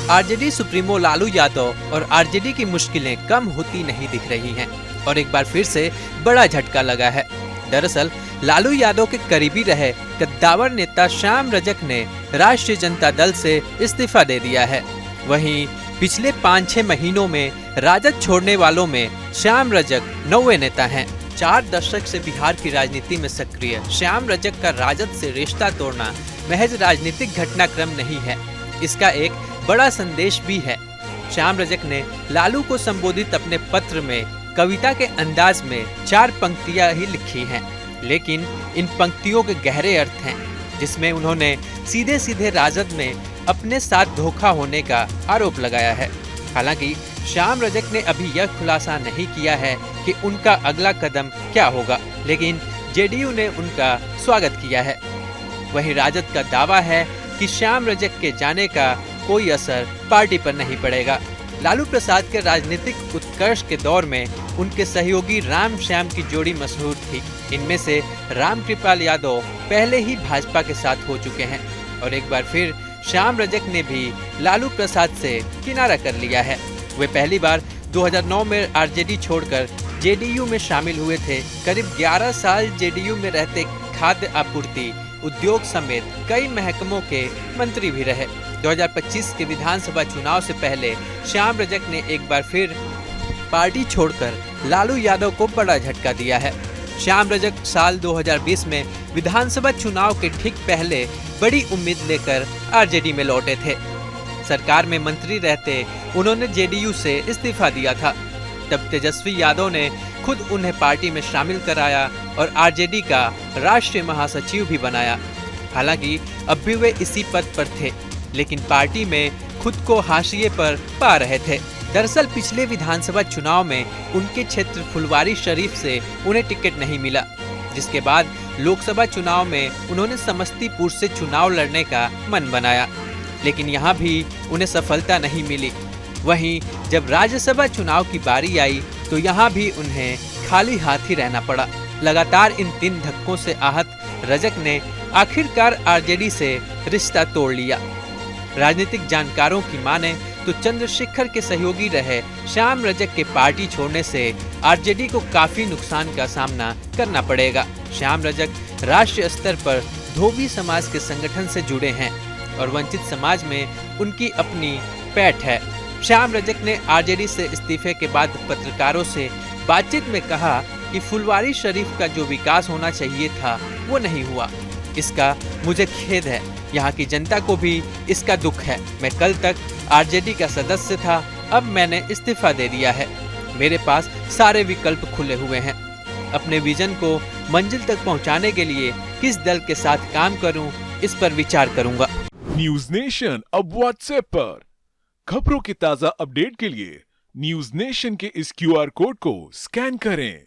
RJD supremo Lalu Yadav और RJD की मुश्किलें कम होती नहीं दिख रही हैं और एक बार फिर से बड़ा झटका लगा है। दरअसल लालू यादव के करीबी रहे कद्दावर नेता श्याम रजक ने राष्ट्रीय जनता दल से इस्तीफा दे दिया है। वहीं पिछले 5-6 महीनों में राजद छोड़ने वालों में श्याम रजक 9वें नेता हैं। 4 दशक से बिहार की राजनीति में सक्रिय श्याम रजक का राजद से रिश्ता तोड़ना महज राजनीतिक घटनाक्रम नहीं है, इसका एक बड़ा संदेश भी है। श्याम रजक ने लालू को संबोधित अपने पत्र में कविता के अंदाज में 4 पंक्तियां ही लिखी हैं, लेकिन इन पंक्तियों के गहरे अर्थ हैं, जिसमें उन्होंने सीधे सीधे राजद में अपने साथ धोखा होने का आरोप लगाया है। हालांकि श्याम रजक ने अभी यह खुलासा नहीं किया है कि उनका अगला कदम क्या होगा, लेकिन जेडीयू ने उनका स्वागत किया है। वहीं राजद का दावा है कि श्याम रजक के जाने का कोई असर पार्टी पर नहीं पड़ेगा। लालू प्रसाद के राजनीतिक उत्कर्ष के दौर में उनके सहयोगी राम श्याम की जोड़ी मशहूर थी। इनमें से राम कृपाल यादव पहले ही भाजपा के साथ हो चुके हैं और एक बार फिर श्याम रजक ने भी लालू प्रसाद से किनारा कर लिया है। वे पहली बार 2009 में आरजेडी छोड़कर जेडीयू में शामिल हुए थे। करीब 11 साल जेडीयू में रहते खाद्य आपूर्ति, उद्योग समेत कई महकमों के मंत्री भी रहे। 2025 के विधानसभा चुनाव से पहले श्याम रजक ने एक बार फिर पार्टी छोड़कर लालू यादव को बड़ा झटका दिया है। श्याम रजक साल 2020 में विधानसभा चुनाव के ठीक पहले बड़ी उम्मीद लेकर आरजेडी में लौटे थे। सरकार में मंत्री रहते उन्होंने जेडीयू से इस्तीफा दिया था। तब तेजस्वी यादव ने खुद उन्हें पार्टी में शामिल कराया और आरजेडी का राष्ट्रीय महासचिव भी बनाया। हालांकि अब भी वे इसी पद पर थे, लेकिन पार्टी में खुद को हाशिए पर पा रहे थे। दरअसल पिछले विधानसभा चुनाव में उनके क्षेत्र फुलवारी शरीफ से उन्हें टिकट नहीं मिला, जिसके बाद लोकसभा चुनाव में उन्होंने समस्तीपुर से चुनाव लड़ने का मन बनाया, लेकिन यहाँ भी उन्हें सफलता नहीं मिली। वहीं जब राज्यसभा चुनाव की बारी आई तो यहाँ भी उन्हें खाली हाथ ही रहना पड़ा। लगातार इन 3 धक्कों से आहत रजक ने आखिरकार आरजेडी से रिश्ता तोड़ लिया। राजनीतिक जानकारों की माने तो चंद्रशेखर के सहयोगी रहे श्याम रजक के पार्टी छोड़ने से आरजेडी को काफी नुकसान का सामना करना पड़ेगा। श्याम रजक राष्ट्रीय स्तर पर धोबी समाज के संगठन से जुड़े हैं और वंचित समाज में उनकी अपनी पैठ है। श्याम रजक ने आरजेडी से इस्तीफे के बाद पत्रकारों से बातचीत में कहा कि फुलवारी शरीफ का जो विकास होना चाहिए था वो नहीं हुआ। इसका मुझे खेद है, यहाँ की जनता को भी इसका दुख है। मैं कल तक आरजेडी का सदस्य था, अब मैंने इस्तीफा दे दिया है। मेरे पास सारे विकल्प खुले हुए हैं। अपने विजन को मंजिल तक पहुँचाने के लिए किस दल के साथ काम करूँ, इस पर विचार करूँगा। न्यूज नेशन अब व्हाट्सएप पर खबरों की ताजा अपडेट के लिए न्यूज नेशन के इस QR कोड को स्कैन करें।